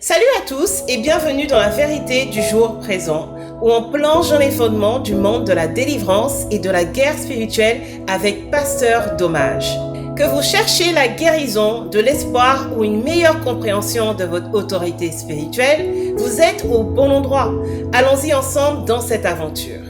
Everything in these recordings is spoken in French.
Salut à tous et bienvenue dans la vérité du jour présent, où on plonge dans les fondements du monde de la délivrance et de la guerre spirituelle avec Pasteur Dommage. Que vous cherchez la guérison, de l'espoir ou une meilleure compréhension de votre autorité spirituelle, vous êtes au bon endroit. Allons-y ensemble dans cette aventure.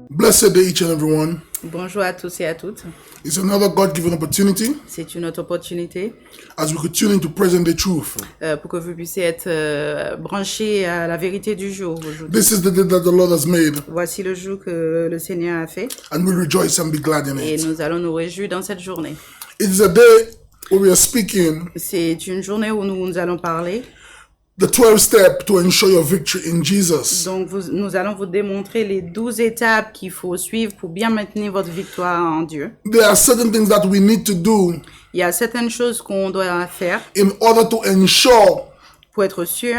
Blessed day each and everyone. Bonjour à tous et à toutes. It's another God-given opportunity C'est une autre opportunité as we continue to present the truth. pour que vous puissiez être branchés à la vérité du jour aujourd'hui. This is the day that the Lord has made, Voici le jour que le Seigneur a fait and we rejoice and be glad in et it. nous allons nous réjouir dans cette journée. It is a day where we are speaking C'est une journée où nous allons parler. the 12 steps to ensure your victory in Jesus. Donc nous allons vous démontrer les 12 étapes qu'il faut suivre pour bien maintenir votre victoire en Dieu. There are certain things that we need to do Il y a certaines choses qu'on doit faire in order to ensure pour être sûr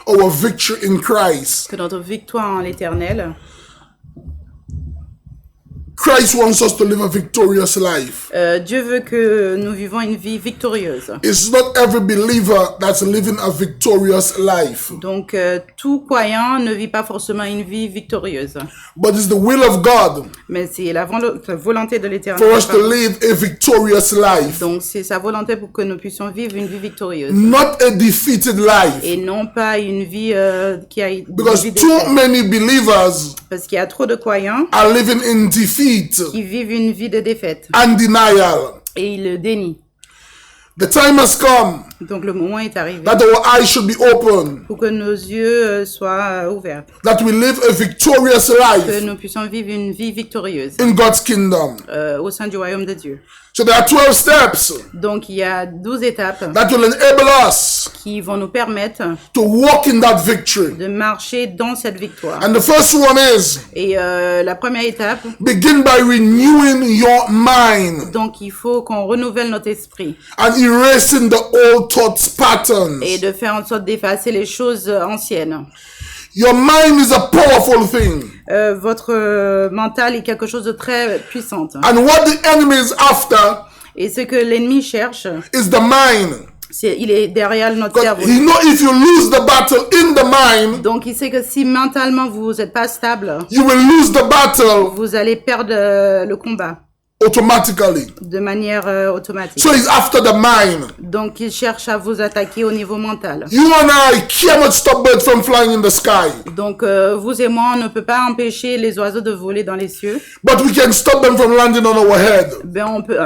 our victory in Christ. que notre victoire en l'Éternel. Christ wants us to live a victorious life. Dieu veut que nous vivons une vie victorieuse. It's not every believer that's living a victorious life, Donc, tout croyant ne vit pas forcément une vie victorieuse. but it's the will of God Mais c'est la volonté de for l'Éternel. us to live a victorious life, Donc, c'est sa volonté pour que nous puissions vivre une vie victorieuse. not a defeated life. Et non pas une vie qui a une Because vie too défaite. many believers Parce qu'il y a trop de croyants are living in defeat qui vivent une vie de défaite. and denial. Et ils le dénient. The time has come Donc, le moment est arrivé that our eyes should be open, pour que nos yeux soient ouverts. that we live a victorious Que life nous puissions vivre une vie victorieuse in God's kingdom. au sein du royaume de Dieu. So there are 12 steps Donc, il y a 12 étapes that will enable us qui vont nous permettre to walk in that victory. de marcher dans cette victoire. And the first one is Et la première étape, begin by renewing your mind donc il faut qu'on renouvelle notre esprit and erasing the old thoughts patterns. et de faire en sorte d'effacer les choses anciennes. Your mind is a powerful thing. Votre mental est quelque chose de très puissant. And what the enemy is after Et ce que l'ennemi cherche, is the mind. il est derrière notre Because cerveau. he know if you lose the battle in the mind, Donc il sait que si mentalement vous n'êtes pas stable, you will lose the battle vous allez perdre le combat automatically. de manière automatique. So he's after the mind. Donc il cherche à vous attaquer au niveau mental. You and I cannot stop birds from flying in the sky, Donc vous et moi, on ne peut pas empêcher les oiseaux de voler dans les cieux. but we can stop them from landing on our head.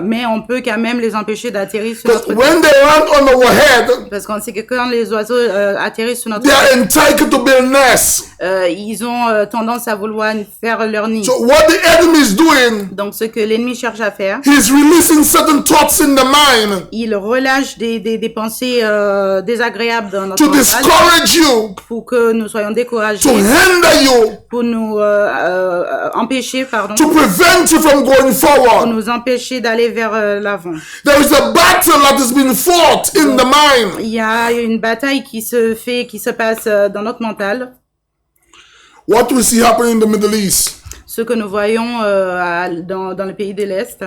Mais on peut quand même les empêcher d'atterrir sur Because notre when tête. they land on our head, Parce qu'on sait que quand les oiseaux atterrissent sur notre they are tête, entitled to build nests. ils ont tendance à vouloir faire leur nid. So what the enemy is doing, Donc ce que l'ennemi cherche à faire, he's releasing certain thoughts in the mind il relâche des pensées désagréables dans notre to mental discourage you, pour que nous soyons découragés, to hinder you, pour nous empêcher, to prevent you from going pour forward. nous empêcher d'aller vers l'avant. There is a battle that has been fought in the mind. Il y a une bataille qui se passe dans notre mental. What we see happening in the Middle East, Ce que nous voyons dans le pays de l'Est.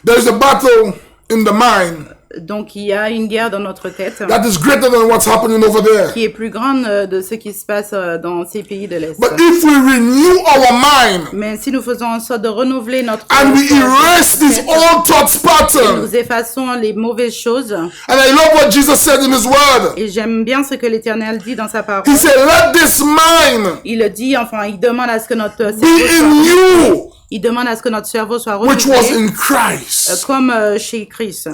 there is a battle in the mind Donc, il y a une guerre dans notre tête that is greater than what's happening over there. qui est plus grande de ce qui se passe dans ces pays de l'Est. But if we renew our mind Mais si nous faisons en sorte de renouveler notre and we erase these tête, old thoughts patterns, nous effaçons les mauvaises choses. and I love what Jesus said in his word. Et j'aime bien ce que l'Éternel dit dans sa parole. He said, let this mind Il le dit, enfin, il demande à ce que notre cerveau be in soit, you, il demande à ce que notre cerveau soit which was renouvelé in Christ. comme chez Christ.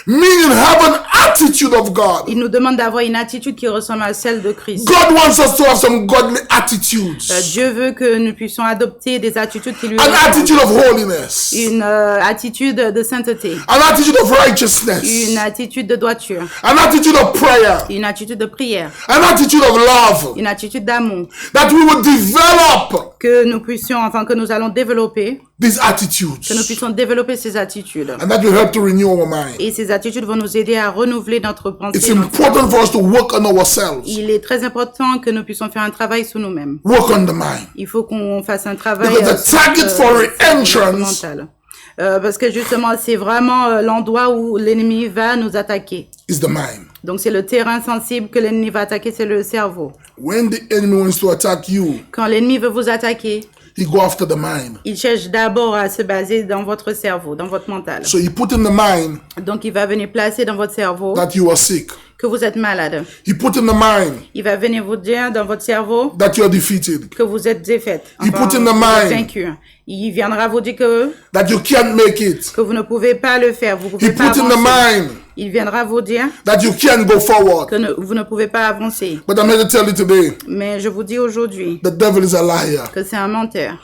Meaning have an attitude of God. Il nous demande d'avoir une attitude qui ressemble à celle de Christ. God wants us to have some godly attitudes. Dieu veut que nous puissions adopter des attitudes qui lui An ressemblent. attitude of holiness. Une attitude de sainteté, An attitude of righteousness. une attitude de droiture, An attitude of prayer. une attitude de prière, An attitude of love. une attitude d'amour, That we would develop que nous puissions, enfin que nous allons développer, these que nous attitudes. puissions développer ces attitudes. And that will help to renew our mind. Et ces attitudes vont nous aider à renouveler notre It's pensée. notre important cerveau. for us to work on ourselves. Il est très important que nous puissions faire un travail sur nous-mêmes. Work on the mind. Il faut qu'on fasse un travail Because the target for re-entrance mental. Parce que justement, c'est vraiment l'endroit où l'ennemi va nous attaquer. is the mind. Donc c'est le terrain sensible que l'ennemi va attaquer, c'est le cerveau. When the enemy wants to attack you, Quand l'ennemi veut vous attaquer, he go after the mind. il cherche d'abord à se baser dans votre cerveau, dans votre mental. So he put in the mind Donc il va venir placer dans votre cerveau that you are sick. que vous êtes malade. He put in the mind Il va venir vous dire dans votre cerveau that you are defeated. que vous êtes défaite. He put in the vous êtes mind vaincu. Il viendra vous dire que that you can't make it. vous ne pouvez pas le faire, vous pouvez He pas put in the avancer. mind Il viendra vous dire that you can't go forward. que vous ne pouvez pas avancer. But I'm here to tell you today, Mais je vous dis aujourd'hui the devil is a liar. que c'est un menteur.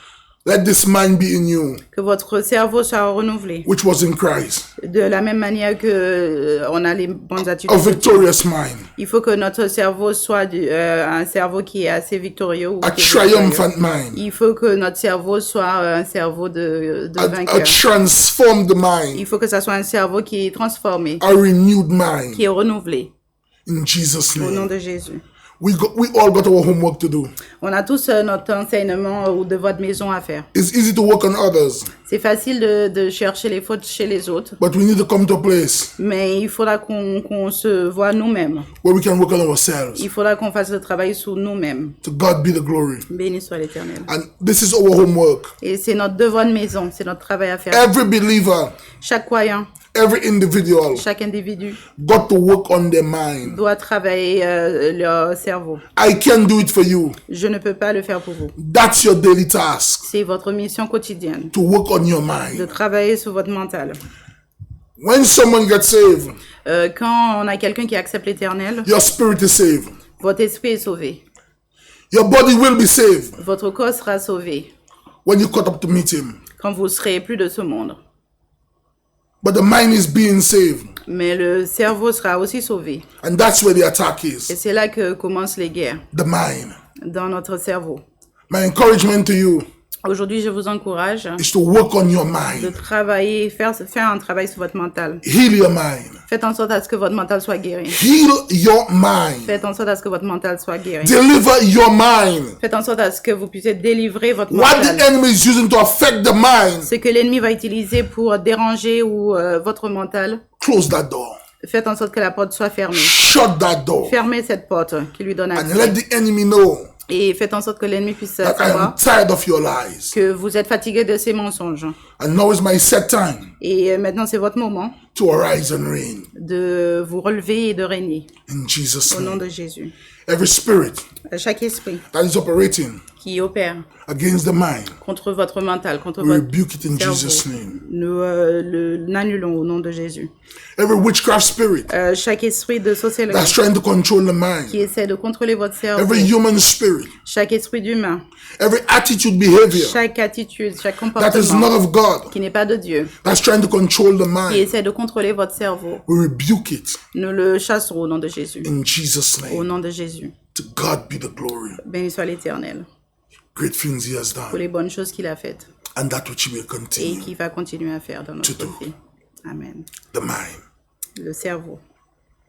Let this mind be in you, Que votre cerveau soit renouvelé. which was in Christ. De la même manière que on a les bonnes attitudes. A victorious mind, Il faut que notre cerveau soit un cerveau qui est assez victorieux. Ou a qui est victorieux. triumphant mind, Il faut que notre cerveau soit un cerveau de a vainqueur. transformed mind, Il faut que ça soit un cerveau qui est transformé, a renewed mind. qui est renouvelé. In Jesus' Au nom name. de Jésus. We all got our homework to do. On a tous notre enseignement ou devoir de maison à faire. It's easy to work on others, C'est facile de chercher les fautes chez les autres, but we need to come to a place mais il faudra qu'on se voit nous-mêmes. where we can work on ourselves. Il faudra qu'on fasse le travail sur nous-mêmes. To God be the glory. Béni soit l'Éternel. And this is our homework. Et c'est notre devoir de maison, c'est notre travail à faire. Every believer, Chaque croyant, every individual chaque individu got to work on their mind. doit travailler leur cerveau. I can do it for you. Je ne peux pas le faire pour vous. That's your daily task, C'est votre mission quotidienne to work on your de mind. travailler sur votre mental. When someone gets saved, Quand on a quelqu'un qui accepte l'Éternel, your spirit is saved. votre esprit est sauvé. Your body will be saved Votre corps sera sauvé when you cut up to meet him. quand vous serez plus de ce monde. But the mind is being saved. Mais le cerveau sera aussi sauvé. And that's where the attack Et is. c'est là que commencent les guerres, The mind. dans notre cerveau. My encouragement to you Aujourd'hui, je vous encourage is to work on your de mind. travailler, faire un travail sur votre mental. Heal your mind. Faites en sorte à ce que votre mental soit guéri. Heal your mind. Faites en sorte à ce que votre mental soit guéri. Deliver your mind. Faites en sorte à ce que vous puissiez délivrer votre What the mental. enemy is using to affect the mind, Ce que l'ennemi va utiliser pour déranger ou votre mental, close that door. faites en sorte que la porte soit fermée. Shut that door. Fermez cette porte qui lui donne And accès. let the enemy know Et faites en sorte que l'ennemi puisse that I am savoir tired of your lies. que vous êtes fatigué de ces mensonges. And now is my set time Et maintenant, c'est votre moment to arise and reign. de vous relever et de régner. In Jesus' Au nom name. de Jésus. Every spirit Chaque esprit that is operating qui opère against the mind, contre votre mental, contre we votre rebuke it in cerveau, Jesus' name. nous l'annulons au nom de Jésus. Every witchcraft spirit Chaque esprit de sorcellerie that's trying to control the qui mind, essaie de contrôler votre cerveau, every human spirit, chaque esprit d'humain, every attitude, behavior chaque attitude, chaque that is comportement not of God, qui n'est pas de Dieu, that's trying to control the qui mind, essaie de contrôler votre cerveau, we rebuke it nous le chasserons au nom de Jésus. in Jesus' Au name. nom de Jésus. To God be the glory. Béni soit l'Éternel Great things he has pour done, les bonnes choses qu'il a faites and that which he will et continue. qu'il va continuer à faire dans notre To do. vie. Amen. The mind Le cerveau,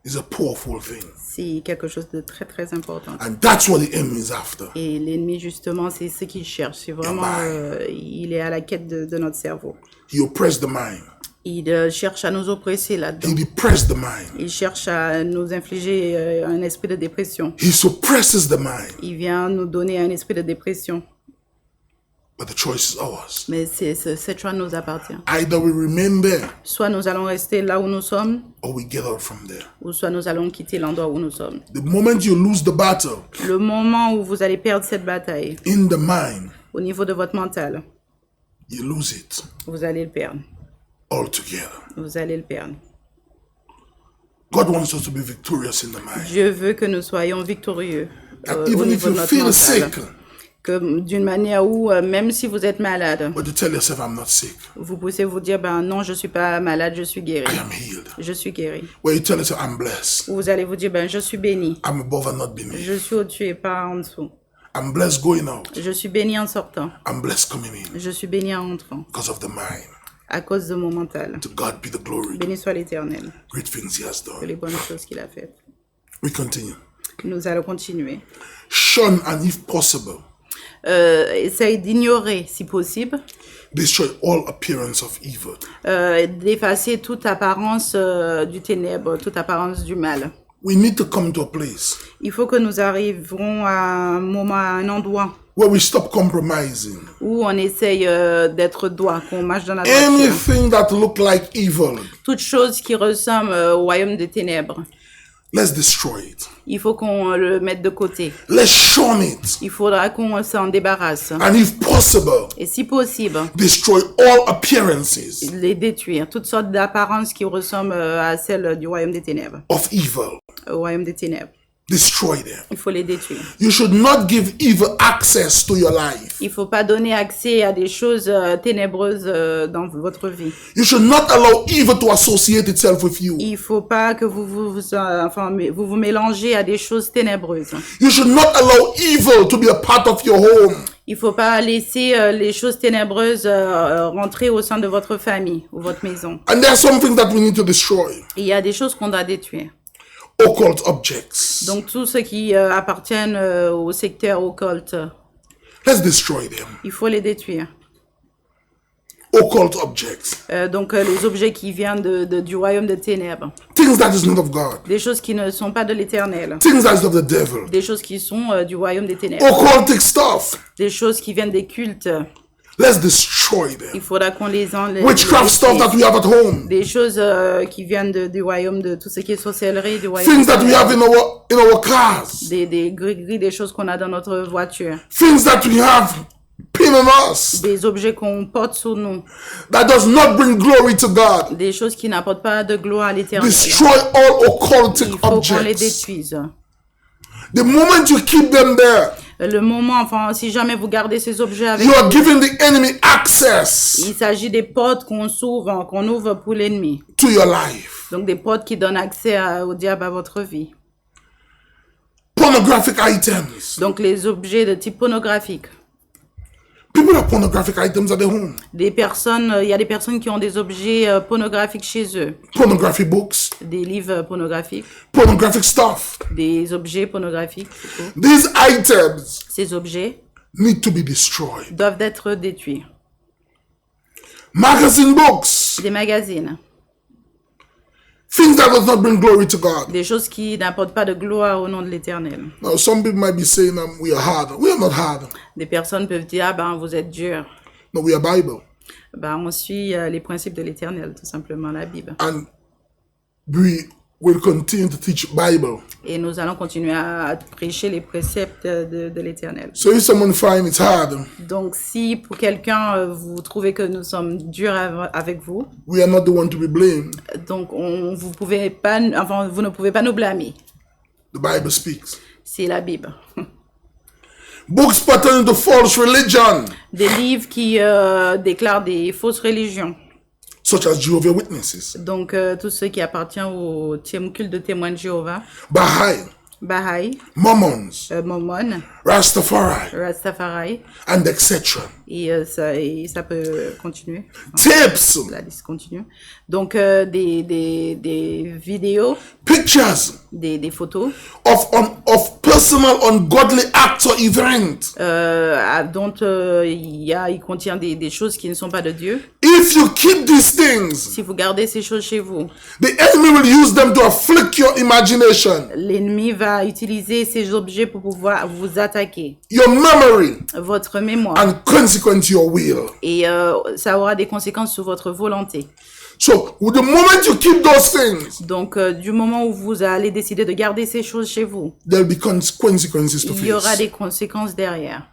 is a powerful thing, c'est quelque chose de très très important. and that's what the enemy is after. Et l'ennemi, justement, c'est ce qu'il cherche. C'est vraiment, il est à la quête de notre cerveau. He oppressed the mind. Il cherche à nous oppresser là-dedans. He depressed the mind. Il cherche à nous infliger un esprit de dépression. He suppresses the mind. Il vient nous donner un esprit de dépression. But the choice is ours. Mais cette choix nous appartient. Either we remain there Soit nous allons rester là où nous sommes, or we get out from there. ou soit nous allons quitter l'endroit où nous sommes. The moment you lose the battle Le moment où vous allez perdre cette bataille, in the mind, au niveau de votre mental, you lose it vous allez le perdre. altogether. Vous allez le perdre. God wants us to be victorious in the mind. Dieu veut que nous soyons victorieux And au even if niveau you de notre feel mental. sick, Que d'une manière où, même si vous êtes malade, but you tell yourself, I'm not sick, vous pouvez vous dire, ben non, je suis pas malade, je suis guéri. I am healed. Je suis guéri. Where you tell yourself, I'm blessed, Ou vous allez vous dire, ben je suis béni. I'm above and not beneath. Je suis au-dessus et pas en dessous. I'm blessed going out, Je suis béni en sortant. I'm blessed coming in Je suis béni en entrant. because of the mind. À cause de mon mental. To God be the glory. Béni soit l'Éternel Great things he has pour done. les bonnes choses qu'il a faites. We continue. Nous allons continuer. Shun and if possible, Essaye d'ignorer, si possible, destroy all appearance of evil. d'effacer toute apparence du ténèbre, toute apparence du mal. we need to come to a place Il faut que nous arriverons à un moment, à un endroit where we stop compromising. où on essaye d'être droit, qu'on marche dans la droiture. Anything that look like evil, Toute chose qui ressemble au royaume des ténèbres, let's destroy it. il faut qu'on le mette de côté. Let's shun it. Il faudra qu'on s'en débarrasse. And if possible, Et si possible, destroy all appearances les détruire. Toutes sortes d'apparences qui ressemblent à celles du royaume des ténèbres. of evil. Au royaume des ténèbres. Destroy them. Il faut les détruire. You should not give evil access to your life. Il faut pas donner accès à des choses ténébreuses dans votre vie. You should not allow evil to associate itself with you. Il faut pas que vous vous mélangez à des choses ténébreuses. You should not allow evil to be a part of your home. Il faut pas laisser les choses ténébreuses rentrer au sein de votre famille ou votre maison. And there are some things that we need to destroy. Et il y a des choses qu'on doit détruire. Occult objects. Donc tout ce qui appartiennent au secteur occulte, Let's destroy them. il faut les détruire. Occult objects. Donc les objets qui viennent du royaume des ténèbres, Things that is not of God. des choses qui ne sont pas de l'Éternel, Things that is of the devil. des choses qui sont du royaume des ténèbres, Occultic stuff. des choses qui viennent des cultes. Let's destroy them. Il faudra qu'on les enlève. Witchcraft stuff that we have at home. Des choses qui viennent du royaume de tout ce qui est sorcellerie, du royaume Things des that we have in our cars. des gris-gris, des choses qu'on a dans notre voiture, Things that we have pin on us. des objets qu'on porte sur nous, That does not bring glory to God. des choses qui n'apportent pas de gloire à l'Éternel. Destroy all occultic Il faut qu'on les objects. détruise. The moment you keep them there, Le moment, si jamais vous gardez ces objets avec you are vous, giving the enemy access il s'agit des portes qu'on ouvre pour l'ennemi. to your life. Donc des portes qui donnent accès au diable à votre vie. Pornographic items. Donc les objets de type pornographique. People have pornographic items at their home. Il y a des personnes qui ont des objets pornographiques chez eux. Pornography books. Des livres pornographiques, Pornographic stuff. des objets pornographiques plutôt. These items Ces objets need to be destroyed. doivent être détruits. Magazine books. Des magazines, Things that does not bring glory to God. des choses qui n'apportent pas de gloire au nom de l'Éternel. Now, some people might be saying, we are hard. We are not hard. Des personnes peuvent dire, ah ben vous êtes dur. No, we are Bible. Ben on suit les principes de l'Éternel, tout simplement la Bible. And we will continue to teach Bible. Et nous allons continuer à prêcher les préceptes de l'Éternel. So if someone finds it's hard, Donc si pour quelqu'un vous trouvez que nous sommes durs avec vous, we are not the one to be blamed. donc vous ne pouvez pas nous blâmer. The Bible speaks. C'est la Bible. Books pertaining to false religion, Des livres qui déclarent des fausses religions. such as Jehovah's Witnesses, Donc tout ce qui appartient au culte de témoins de Jéhovah, Baha'i, Baha'i, Mormons, Mormon, Rastafari, Rastafari, and etc. et ça peut continuer. Tapes, La liste continue. Donc des vidéos, pictures des photos of personal ungodly acts or events. dont il contient des choses qui ne sont pas de Dieu. If you keep these things, Si vous gardez ces choses chez vous, the enemy will use them to afflict your imagination, l'ennemi va utiliser ces objets pour pouvoir vous attaquer, your memory, votre mémoire, and consequence your will. et ça aura des conséquences sur votre volonté. So, the moment you keep those things, Donc du moment où vous allez décider de garder ces choses chez vous, there'll be consequences to il y aura face. des conséquences derrière.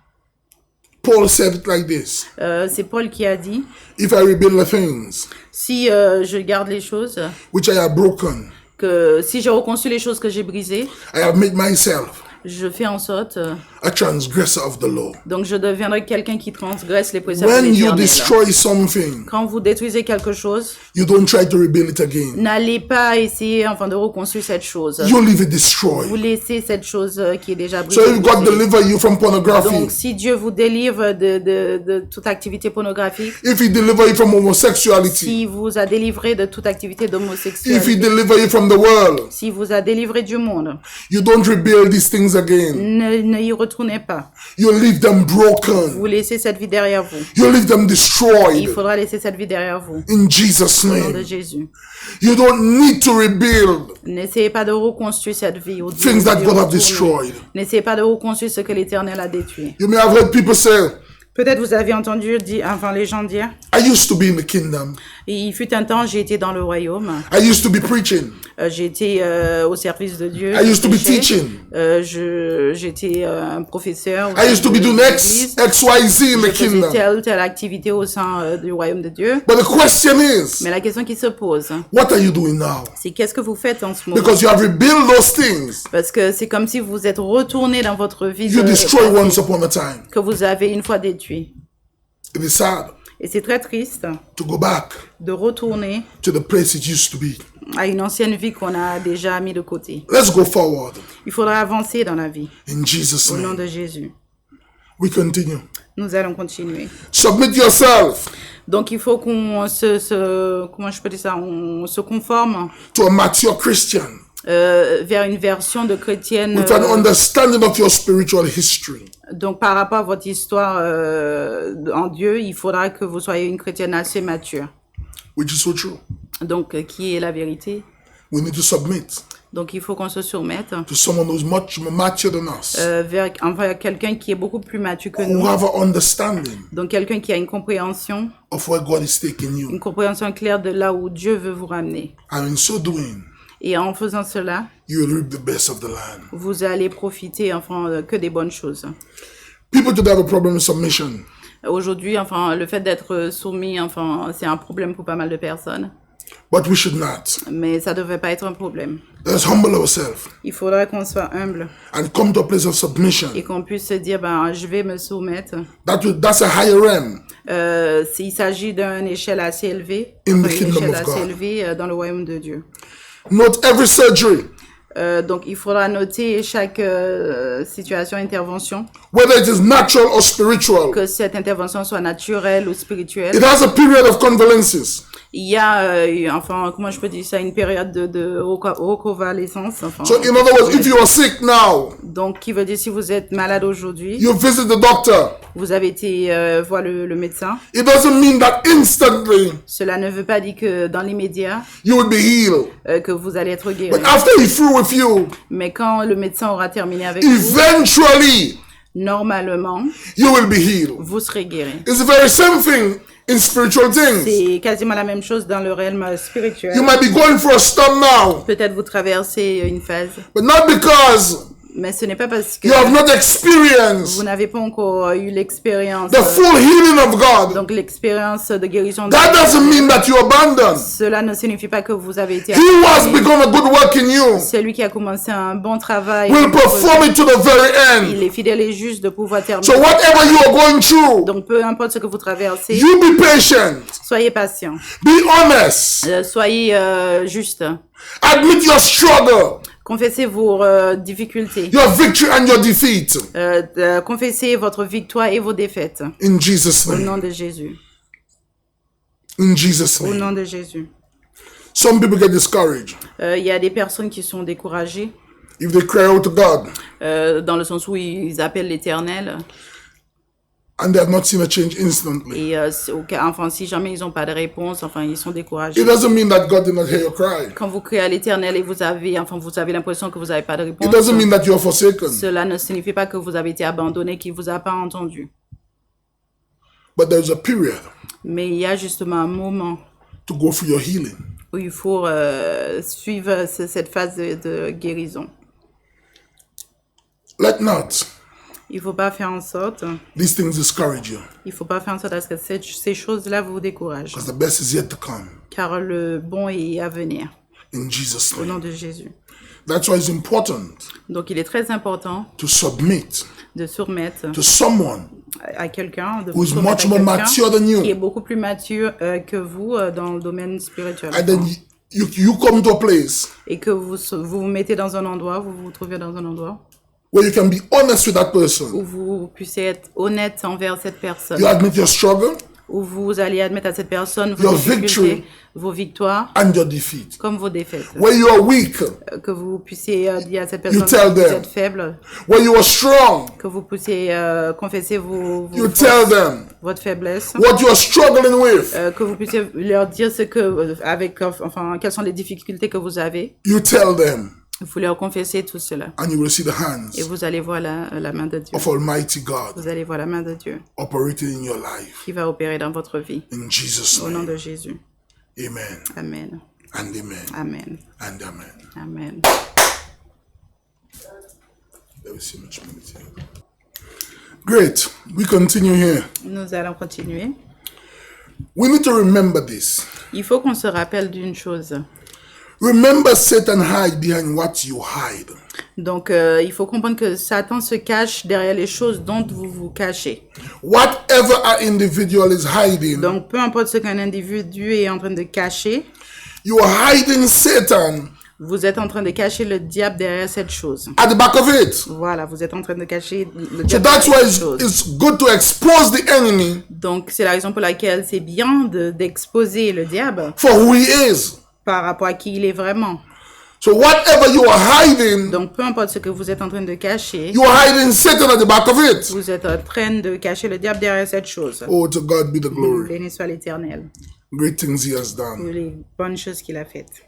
Paul said it like this: C'est Paul qui a dit, if I rebuild the things si je garde les choses, which I have broken, que si j'ai reconstruit les choses que j'ai brisées, I have made myself je fais en sorte, a transgressor of the law. donc je deviendrai quelqu'un qui transgresse les préceptes de When you l'Éternel. destroy something, Quand vous détruisez quelque chose, you don't try to rebuild it again. n'allez pas essayer de reconstruire cette chose. You leave it Vous destroyed. laissez cette chose qui est déjà brisée. So if God brisée. deliver you from pornography, Donc si Dieu vous délivre de toute activité pornographique, if He deliver you from homosexuality, si vous a délivré de toute activité if He d'homosexualité, deliver you from the world, si vous a délivré du monde, you don't rebuild these things things again. Ne y retournez pas. You leave them broken. Vous laissez cette vie derrière vous. You leave them Il destroyed. faudra laisser cette vie derrière vous. In Jesus' Au nom de name. Jésus. You don't need to rebuild N'essayez pas de reconstruire cette vie. Au things that God have Dieu. destroyed. N'essayez pas de reconstruire ce que l'Éternel a détruit. You may have heard people say, Peut-être vous avez entendu les gens dire, I used to be in the kingdom. il fut un temps, j'ai été dans le royaume. I used to be preaching. J'ai été au service de Dieu. I used to be prêchais. teaching. J'étais un professeur. I used to be doing l'église. X, Y, Z in Je the faisais kingdom. telle ou telle activité au sein du royaume de Dieu. But the question is, Mais la question qui se pose, what are you doing now? c'est qu'est-ce que vous faites en ce moment? Because you have rebuilt those things Parce que c'est comme si vous êtes retourné dans votre vie you destroyed once upon a time. que vous avez une fois détruit. It is sad Et c'est très triste to go back de retourner to the place it used to be. à une ancienne vie qu'on a déjà mis de côté. Let's go forward. Il faudra avancer dans la vie. In Jesus' Au nom name. de Jésus. We continue. Nous allons continuer. Submit yourself Donc il faut qu'on comment je peux dire ça, on se conforme to a mature Christian vers une version de chrétienne. with an understanding of your spiritual history. Donc par rapport à votre histoire en Dieu, il faudra que vous soyez une chrétienne assez mature. Which is so true. Donc qui est la vérité? We need to submit Donc il faut qu'on se soumette to someone who's much more mature than us, envers quelqu'un qui est beaucoup plus mature que who nous. have an understanding Donc quelqu'un qui a une compréhension God is taking you. une compréhension claire de là où Dieu veut vous ramener. And in so doing, Et en faisant cela, you will reap the best of the land. vous allez profiter que des bonnes choses. People today have a problem with submission. Aujourd'hui, le fait d'être soumis, c'est un problème pour pas mal de personnes. But we should not. Mais ça devrait pas être un problème. Let's humble ourselves Il faudra qu'on soit humble and come to a place of submission. et qu'on puisse se dire, je vais me soumettre. That's a higher realm Il s'agit d'une échelle assez élevée, In the une kingdom échelle of assez God. élevée dans le royaume de Dieu. Note every surgery, Donc, il faudra noter chaque situation, intervention, whether it is natural or spiritual. que cette intervention soit naturelle ou spirituelle. It has a period of convalescence. Il y a, comment je peux dire ça, une période de reconvalescence. So in other words, if you are sick now, Donc, qui veut dire si vous êtes malade aujourd'hui, you visit the doctor. vous avez été voir le médecin. It doesn't mean that instantly Cela ne veut pas dire que dans l'immédiat, you will be healed. que vous allez être guéri. But after he's through with you, Mais quand le médecin aura terminé avec vous, eventually normalement, you will be healed. vous serez guéri. It's the very same thing in spiritual things. C'est quasiment la même chose dans le réel spirituel. You might be going for a storm now, Peut-être vous traversez une phase, but not because mais ce n'est pas parce que you have not experienced vous n'avez pas encore eu l'expérience, the full healing of God. donc l'expérience de guérison de That Dieu. doesn't mean that you abandon. Cela ne signifie pas que vous avez été He who has abandonné. begun a good work in you Celui qui a commencé un bon travail, will perform it to the very il end. est fidèle et juste de pouvoir So terminer. whatever you are going through, Donc peu importe ce que vous traversez, you be patient, soyez patient, be honest, soyez juste, admit your struggle, confessez vos difficultés, your victory and your defeat. confessez votre victoire et vos défaites. In Jesus' Au name. nom de Jésus. In Jesus' Au name. nom de Jésus. Some people get discouraged Il y a des personnes qui sont découragées, if they cry out to God dans le sens où ils appellent l'Éternel. and they have not seen a change instantly. Et si jamais ils n'ont pas de réponse, ils sont découragés. It doesn't mean that God did not hear your cry. Quand vous criez à l'Éternel et vous avez l'impression que vous n'avez pas de réponse, It doesn't mean that you are forsaken. cela ne signifie pas que vous avez été abandonné, qu'il vous a pas entendu. But there's a period Mais il y a justement un moment to go through your healing. où il faut suivre cette phase de guérison. Let not Il faut pas faire en sorte, these things discourage you, il faut pas faire en sorte à ce que ces choses-là vous découragent. because the best is yet to come. Car le bon est à venir. In Jesus' Au nom name. de Jésus. That's why it's important Donc il est très important to submit de soumettre to someone à quelqu'un, de who is soumettre much à more quelqu'un mature than qui est you. beaucoup plus mature que vous dans le domaine spirituel. And then you come to a place Et que vous mettez dans un endroit, vous vous trouvez dans un endroit where you can be honest with that person. où vous puissiez être honnête envers cette personne. You admit your struggle, où vous allez admettre à cette personne vos Your difficultés, victory. vos victoires, and your defeat. comme vos défaites. Where you are weak, Que vous puissiez dire à cette personne tell que vous them. êtes faible, where you are strong, que vous puissiez confesser vos you forces, tell them. votre faiblesse, What you are struggling with, que vous puissiez leur dire ce que, quelles sont les difficultés que vous avez. you tell them. Vous leur confessez tout cela. And you will see the hands Et vous allez voir la main de Dieu. of Almighty God Vous allez voir la main de Dieu operating in your life. qui va opérer dans votre vie. In Jesus' Au nom name. de Jésus. Amen. Amen. And amen. Amen. And amen. Amen. There we see much more here. Great. We continue here. Nous allons continuer. We need to remember this. Il faut qu'on se rappelle d'une chose. Remember, Satan hide behind what you hide. Donc, il faut comprendre que Satan se cache derrière les choses dont vous vous cachez. Whatever an individual is hiding, Donc, peu importe ce qu'un individu est en train de cacher, you are hiding Satan vous êtes en train de cacher le diable derrière cette chose. at the back of it. Voilà, vous êtes en train de cacher le So diable that's derrière why cette chose. it's good to expose the enemy Donc, c'est la raison pour laquelle c'est bien d'exposer le diable for who he is. par rapport à qui il est vraiment. So whatever you are hiding, Donc, peu importe ce que vous êtes en train de cacher, you are hiding Satan at the back of it. vous êtes en train de cacher le diable derrière cette chose. Oh, to God be the glory. Béni soit l'Éternel Great things he has pour done. les bonnes choses qu'il a faites.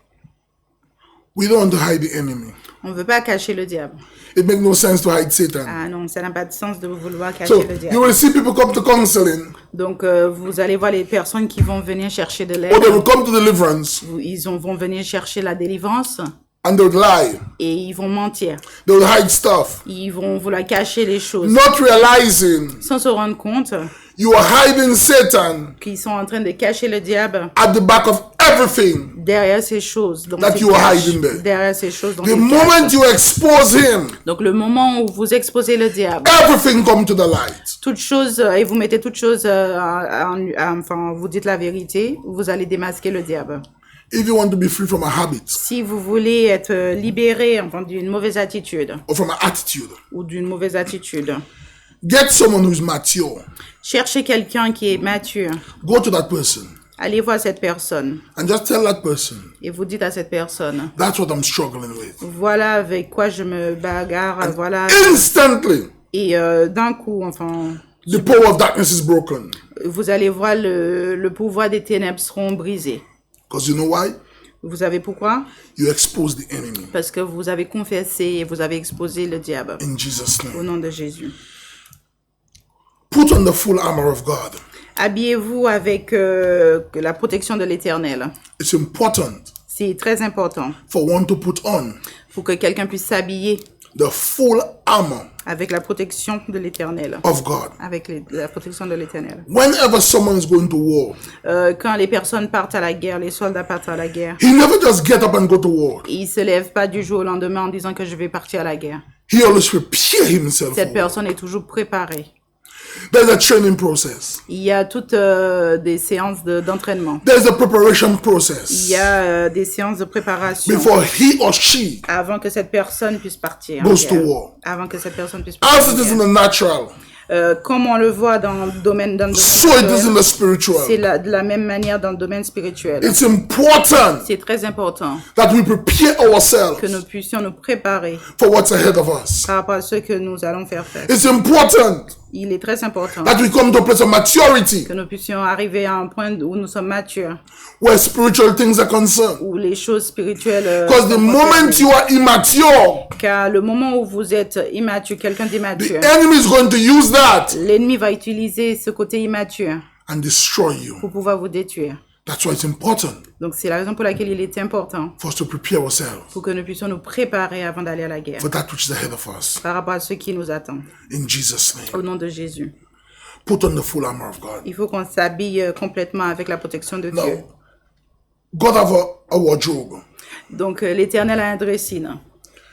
We don't want to hide the enemy. On ne veut pas cacher le diable. It makes no sense to hide Satan. Ah non, ça n'a pas de sens de vouloir cacher So le you diable. will see people come to counseling, Donc, vous allez voir les personnes qui vont venir chercher de l'aide. or they will come to deliverance, Vont venir chercher la délivrance and they would lie. et ils vont mentir. They will hide stuff, Ils vont vouloir cacher les choses not realizing sans se rendre compte you are hiding Satan qu'ils sont en train de cacher le diable at the back of everything. derrière ces choses. Donc, That ils you are cachent hiding there. derrière ces choses. dont The ils moment cachent. you expose him, Donc, le moment où vous exposez le diable, everything come to the light. toute chose, et vous mettez toute chose, enfin, vous dites la vérité, vous allez démasquer le diable. If you want to be free from a habit Si vous voulez être libéré, enfin, d'une mauvaise attitude or from an attitude, ou d'une mauvaise attitude, get someone who's mature. cherchez quelqu'un qui est mature. Go to that person Allez voir cette personne and just tell that person, et vous dites à cette personne, that's what I'm struggling with. voilà avec quoi je me bagarre, voilà. Instantly, Et d'un coup, enfin, the power of darkness is broken. vous allez voir le pouvoir des ténèbres seront brisés. Because you know why? Vous savez pourquoi? You expose the enemy. Parce que vous avez confessé et vous avez exposé le diable. In Jesus' Au name. nom de Jésus. Put on the full armor of God. Habillez-vous avec la protection de l'Éternel. It's important C'est très important for one to put on pour que quelqu'un puisse s'habiller the full armor avec la protection de l'Éternel. of God. Avec la protection de l'Éternel. Whenever someone is going to war, Quand les personnes partent à la guerre, les soldats partent à la guerre, he never just get up and go to war. ils se lèvent pas du jour au lendemain en disant que je vais partir à la guerre. He always prepare himself Cette for war. personne est toujours préparée. There's a training process. Il y a toutes des séances d'entraînement. There's a preparation Il process y a des séances de préparation before he or she avant que cette personne puisse partir. en goes to guerre. war. Avant que cette personne puisse As partir. it en is in guerre. the natural, Comme on le voit dans le domaine so it is in spirituel, the spiritual. c'est de la même manière dans le domaine spirituel. It's important C'est très important that we prepare que ourselves nous puissions nous préparer for what's ahead of us. par rapport à ce que nous allons faire. It's important Il est très important that we come to a place of maturity que nous puissions arriver à un point où nous sommes matures, where spiritual things are concerned. où les choses spirituelles... Because the sont moment concernées. you are immature, Car le moment où vous êtes immature, quelqu'un the d'immature, enemy is going to use that l'ennemi va utiliser ce côté immature and destroy you. pour pouvoir vous détruire. That's why it's important Donc c'est la raison pour laquelle il est important for us to prepare ourselves pour que nous puissions nous préparer avant d'aller à la guerre for that which is ahead of us. par rapport à ce qui nous attend. In Jesus' Au name. nom de Jésus. Put on the full armor of God. Il faut qu'on s'habille complètement avec la protection de Dieu. Now, God have a wardrobe, Donc l'Éternel a un dressing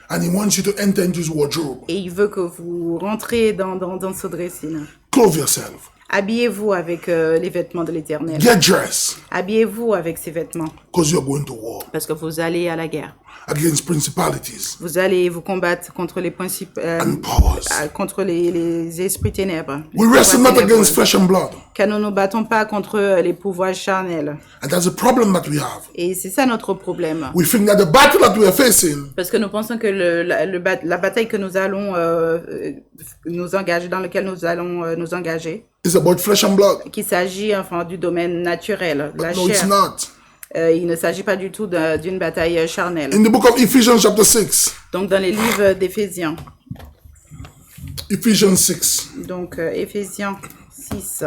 and He wants you to enter into His wardrobe. et il veut que vous rentrez dans ce dressing. Clothe yourself. Habillez-vous avec les vêtements de l'Éternel. Get dressed, Habillez-vous avec ces vêtements because you're going to war. parce que vous allez à la guerre. against principalities Vous allez vous combattre contre les principes, and powers. contre les esprits ténèbres. Les We wrestle pouvoirs not against ténébreux. flesh and blood. Car nous ne nous battons pas contre les pouvoirs charnels. And that's a problem that we have. Et c'est ça notre problème. We think that the battle that we are facing Parce que nous pensons que la bataille que nous allons nous engager, dans laquelle nous allons nous engager, is about flesh and blood. qu'il s'agit enfin du domaine naturel, de la No, it's chair. not. Il ne s'agit pas du tout d'une bataille charnelle. In the book of Ephesians chapter 6, Donc dans les livres d'Éphésiens, Ephesians 6, donc Éphésiens 6,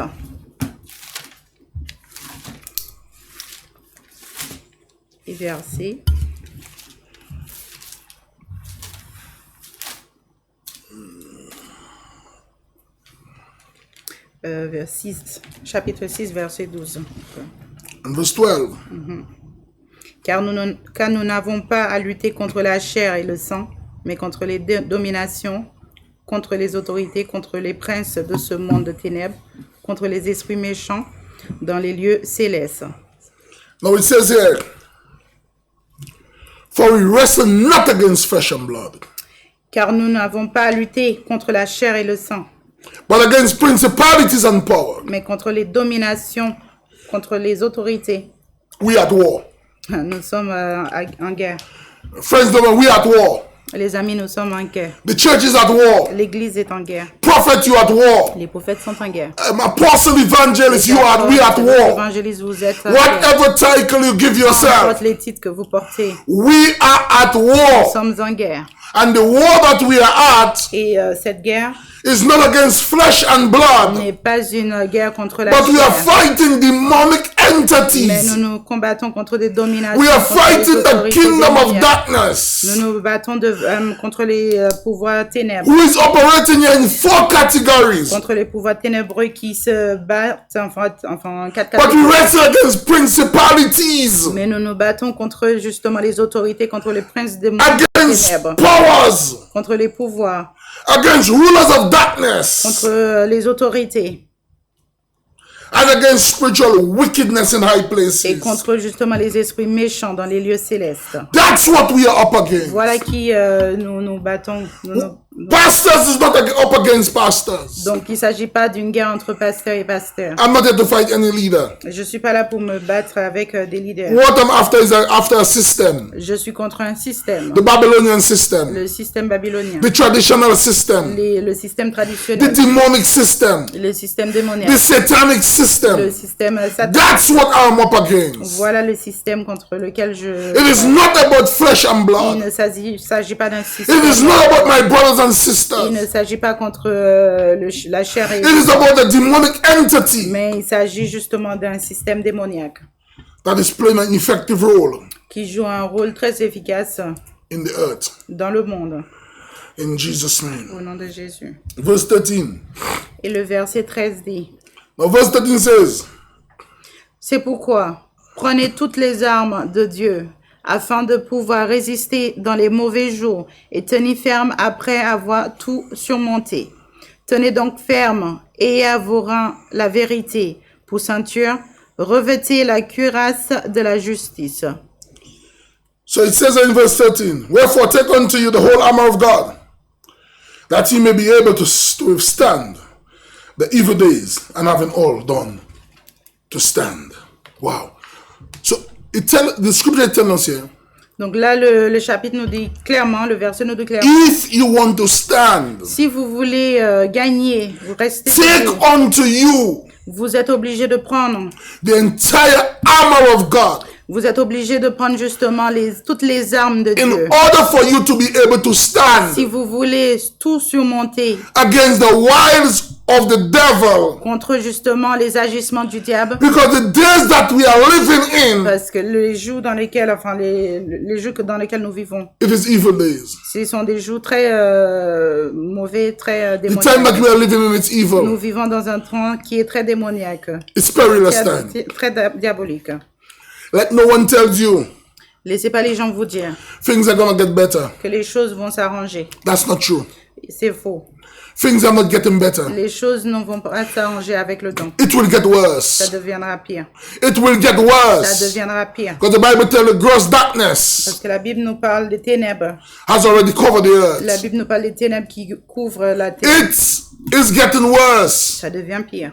et verset. Chapitre 6, verset 12. and verse 12. Car nous n'avons pas à lutter contre la chair et le sang, mais contre les dominations, contre les autorités, contre les princes de ce monde de ténèbres, contre les esprits méchants dans les lieux célestes. Now it says here, for we wrestle not against flesh and blood, Car nous n'avons pas à lutter contre la chair et le sang, but against principalities and power. mais contre les dominations, contre les autorités. We at war. Nous sommes en guerre. Friends, we at war. Les amis, nous sommes en guerre. The church is at war. L'Église est en guerre. Prophet, you at war. Les prophètes sont en guerre. Apostle, evangelist, we at Les war. évangélistes, vous êtes en guerre. Whatever title you give Peu yourself, importe les titres que vous portez, we are at nous war. sommes en guerre. And the war that we are at Et cette guerre is not against flesh and blood, n'est pas une guerre contre la but we are chair. fighting demonic Mais nous entities. nous combattons contre des dominations. We are contre les fighting the autorités kingdom of démoniaques. darkness, Nous nous battons contre les pouvoirs ténèbres. who is operating in 4 categories. Contre les pouvoirs ténébreux qui se battent enfin en quatre But we catégories. wrestle against principalities, Mais nous nous battons contre justement les autorités, contre les princes des against ténèbres, powers, contre les pouvoirs, against rulers of darkness, contre les autorités and against spiritual wickedness in high et places. contre justement les esprits méchants dans les lieux célestes. That's what we are up against. Voilà qui nous nous battons. Pastors is not up against pastors. Donc il ne s'agit pas d'une guerre entre pasteurs et pasteurs. I'm not here to fight any leader. Je ne suis pas là pour me battre avec des leaders. What I'm after is after a system. Je suis contre un système. The Babylonian system. Le système babylonien. The traditional system. Le système The traditionnel. demonic system. Le système démoniaque. The satanic Le system. système satanique. That's what I'm up against. Voilà le système contre lequel je... It is not about flesh and Il blood. ne s'agit pas d'un système. It is not about my brothers and Il sisters. ne s'agit pas contre la chair et It is about a demonic entity mais il s'agit justement d'un système démoniaque that is playing an effective role qui joue un rôle très efficace in the earth. dans le monde. In Jesus' name. Au nom de Jésus. Verse 13. Et le verset 13 dit, Now verse 13 says, c'est pourquoi prenez toutes les armes de Dieu afin de pouvoir résister dans les mauvais jours et tenir ferme après avoir tout surmonté. Tenez donc ferme et à vos reins la vérité pour ceinture, revêtez la cuirasse de la justice. so it says in verse 13, wherefore take unto you the whole armor of God, that ye may be able to withstand the evil days, and having all done to stand. Wow. So the scripture tells us here, Donc là, le chapitre nous dit clairement, le verset nous dit clairement, if you want to stand, si vous voulez gagner, vous restez take debout, unto you vous êtes obligé de prendre, the entire armor of God vous êtes obligé de prendre justement toutes les armes de in Dieu. order for you to be able to stand Si vous voulez tout surmonter against the wiles of the devil, contre justement les agissements du diable, because the days that we are living in, parce que les jours dans lesquels, enfin les jours dans lesquels nous vivons, it is evil days. ce sont des jours très mauvais, très The time that démoniaques. we are living in, it's evil. Nous vivons dans un temps qui est très démoniaque, It's perilous time. très diabolique. Let no one tells you Laissez pas les gens vous dire things are gonna get better. que les choses vont s'arranger. That's not true. C'est faux. Things are not getting better. Les choses ne vont pas s'arranger avec le temps. It will get Ça worse. deviendra pire. It will get Ça worse. deviendra pire. Because the Bible tells the gross darkness Parce que la Bible nous parle des ténèbres. has already covered the La earth. Bible nous parle des ténèbres qui couvrent la terre. It is getting worse. Ça devient pire.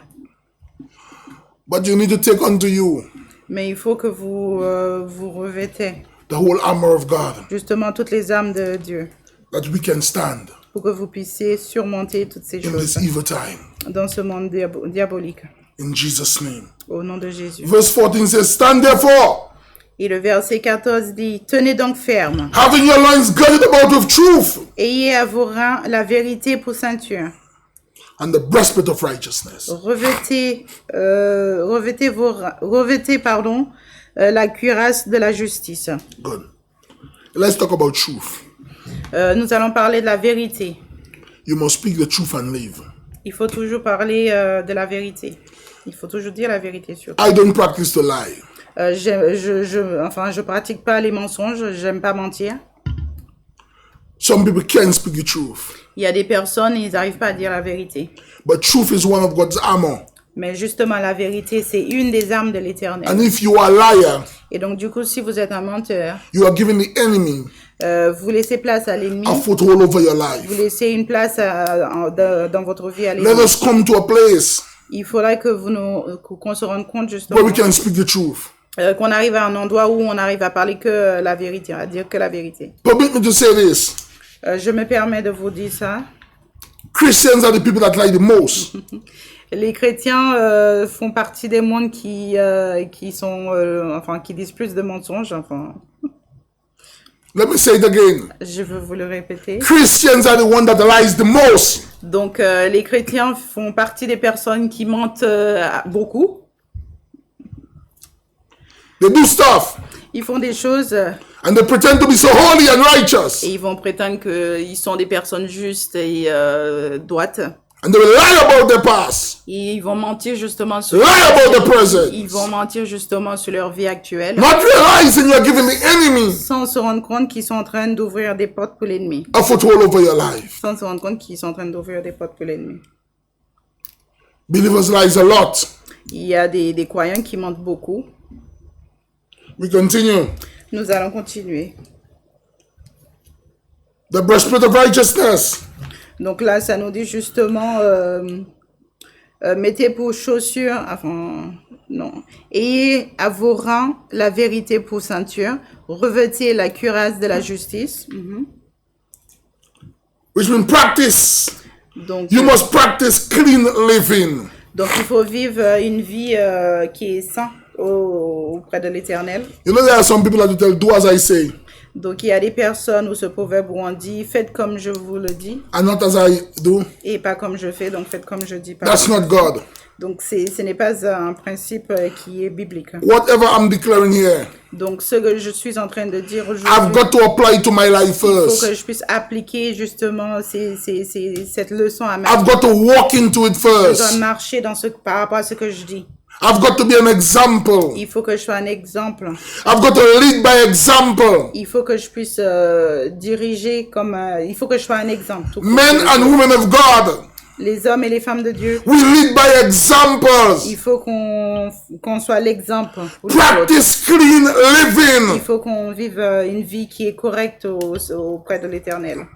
But you need to take unto you Mais il faut que vous vous revêtez the whole armor of God, justement toutes les armes de Dieu that we can stand pour que vous puissiez surmonter toutes ces in this choses evil time. dans ce monde diabolique. In Jesus' name. Au nom de Jésus. Verse 14 says, stand therefore, Et le verset 14 dit, tenez donc ferme, having your loins girded about with truth, ayez à vos reins la vérité pour ceinture. and the breastplate of righteousness. Revêtez la cuirasse de la justice. Good. Let's talk about truth. Nous allons parler de la vérité. You must speak the truth and live. Il faut toujours parler de la vérité. Il faut toujours dire la vérité surtout. I don't practice to lie. Je pratique pas les mensonges, j'aime pas mentir. Some people can't speak the truth. Il y a des personnes, ils n'arrivent pas à dire la vérité. But truth is one of God's armor. Mais justement, la vérité, c'est une des armes de l'Éternel. And if you are a liar, Et donc, du coup, si vous êtes un menteur, you are giving the enemy vous laissez place à l'ennemi, a foothold over your vous life. laissez une place dans votre vie à Let l'ennemi. us come to a place Il faudra que qu'on se rende compte where justement we can speak the truth. qu'on arrive à un endroit où on arrive à parler que la vérité, à dire que la vérité. Permit me to say this. Je me permets de vous dire ça. Christians are the people that lie the most. Les chrétiens font partie des mondes qui disent plus de mensonges. Let me say it again. Je veux vous le répéter. Christians are the one that lies the most. Donc, les chrétiens font partie des personnes qui mentent beaucoup. They do stuff Ils font des choses and they pretend to be so holy and righteous. et ils vont prétendre qu'ils sont des personnes justes et droites. And they will lie about their past, Et ils vont mentir justement sur lie about the present, ils vont mentir justement sur leur vie actuelle not realizing you're giving the enemy sans se rendre compte qu'ils sont en train d'ouvrir des portes pour l'ennemi. a foothold over your life. Sans se rendre compte qu'ils sont en train d'ouvrir des portes pour l'ennemi. Believers lies a lot. Il y a des croyants qui mentent beaucoup. We continue. Nous allons continuer. The breastplate of righteousness. Donc là, ça nous dit justement, mettez pour chaussures, ayez à vos reins la vérité pour ceinture, revêtez la cuirasse de la justice. Which means practice. Donc, You must practice clean living. donc il faut vivre une vie qui est sainte auprès de l'Éternel. You know, there are some people that will tell, do as I say, Donc il y a des personnes où ce proverbe où on dit, faites comme je vous le dis and not as I do. et pas comme je fais, donc faites comme je dis pas. That's not God. Donc ce n'est pas un principe qui est biblique. Whatever I'm declaring here, Donc ce que je suis en train de dire I've aujourd'hui, got to apply it to my life il faut que first. je puisse appliquer justement cette leçon à ma I've vie. got to walk into it Je dois first. marcher par rapport à ce que je dis. I've got to be an example. Il faut que je sois un exemple. I've got to lead by example. Il faut que je puisse diriger comme... il faut que je sois un exemple. Tout court. Men and women of God, Les hommes et les femmes de Dieu, we lead by il examples. faut qu'on soit l'exemple pour les autres. Practice clean Il living. faut qu'on vive une vie qui est correcte auprès de l'Éternel.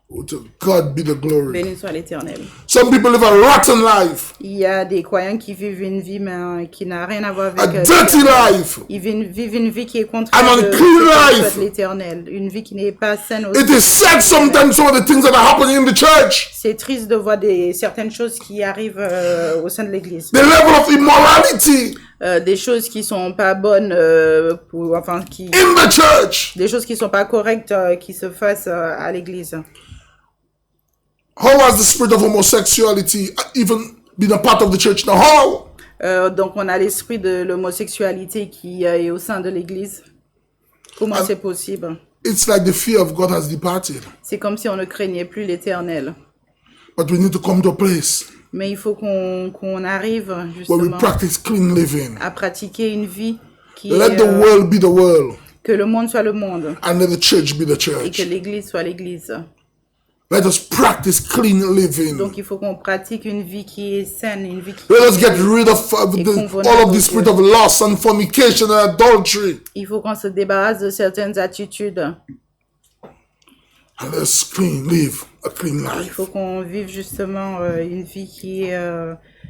Oh, to God be the glory. Béni soit l'Éternel. Some people live a rotten life, Il y a des croyants qui vivent une vie mais, qui n'a rien à voir a avec dirty life. Ils vivent une vie qui est contraire An de unclean life. l'Éternel. Une vie qui n'est pas saine It aussi. is sad sometimes some of the things that are happening in the church. C'est triste de voir certaines choses qui arrivent au sein de l'Église. The level of immorality Des choses qui sont pas bonnes, in the church. des choses qui sont pas correctes qui se fassent à l'Église. How has the spirit of homosexuality even been a part of the church now? How? Donc on a l'esprit de l'homosexualité qui est au sein de l'Église. Comment c'est possible? It's like the fear of God has departed. C'est comme si on ne craignait plus l'Éternel. But we need to come to a place Mais il faut qu'on arrive where we justement practice clean living. à pratiquer une vie qui Let est, the world be the world que le monde soit le monde and let the church be the et que church. l'Église soit l'Église. Let us practice clean living. Donc, il faut qu'on pratique une vie qui est saine, une vie qui Let us get rid of all of the spirit of lust and fornication and adultery. Il faut qu'on se débarrasse de certaines attitudes. And let's live a clean Il life. faut qu'on vive justement une vie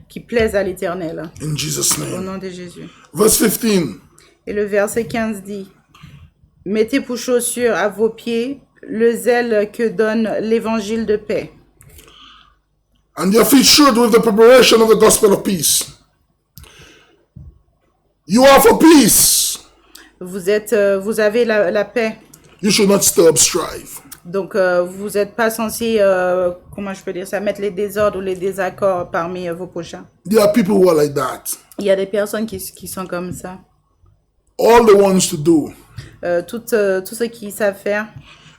qui plaise à l'Éternel. In Jesus' Au name. nom de Jésus. Verse 15. Et le verset 15 dit, « Mettez pour chaussure à vos pieds le zèle que donne l'évangile de paix. And your feet shod with the preparation of the gospel of peace. You are for peace. Vous avez la paix. You should not stir up strife. Donc, vous n'êtes pas censé, comment je peux dire ça, mettre les désordres ou les désaccords parmi vos prochains. There are people who are like that. Il y a des personnes qui sont comme ça. All they want to do Tout ce qu'ils savent faire,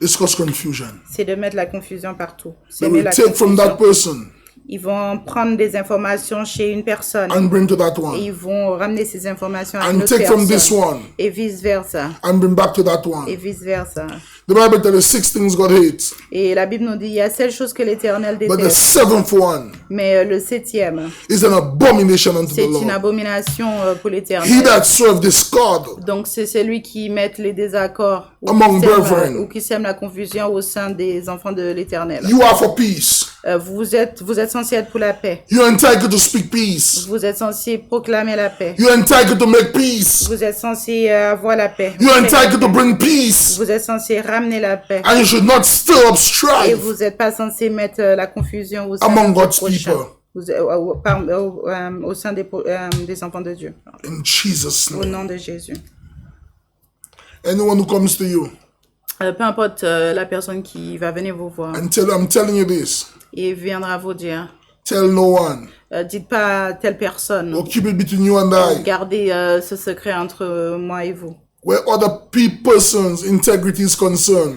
is cause confusion. c'est de mettre la confusion partout. They Semer will la take from that confusion. person Ils vont prendre des informations chez une personne and bring to that et one. ils vont ramener ces informations à une And autre take from this personne. one Et vice-versa. and bring back to that Et one. vice-versa. The Bible tells us 6 things God hates, Et la Bible nous dit, il y a 7 choses que l'Éternel but the déteste. 7th one Mais le 7e, is an abomination unto the c'est une Lord. abomination pour He l'Éternel. that serve discord Donc c'est celui qui met les désaccords ou Among qui sème, brethren. ou qui sème la confusion au sein des enfants de l'Éternel. You are for peace. Vous êtes censé être pour la paix. You're entitled to speak peace. Vous êtes censé proclamer la paix. You're entitled to make peace. Vous êtes censé avoir la paix. You're entitled to bring peace. Vous êtes censé ramener la paix. And you should not stir up Et strife vous n'êtes pas censé mettre la confusion au sein among de vos God's prochains. people. Au sein des enfants de Dieu. In Jesus' Au name. nom de Jésus. Anyone who comes to you Peu importe la personne qui va venir vous voir and I'm telling you this, et viendra vous dire, tell no one. dites pas à telle personne. Or keep it between you and I. Gardez ce secret entre moi et vous. Where other person's integrity is concerned,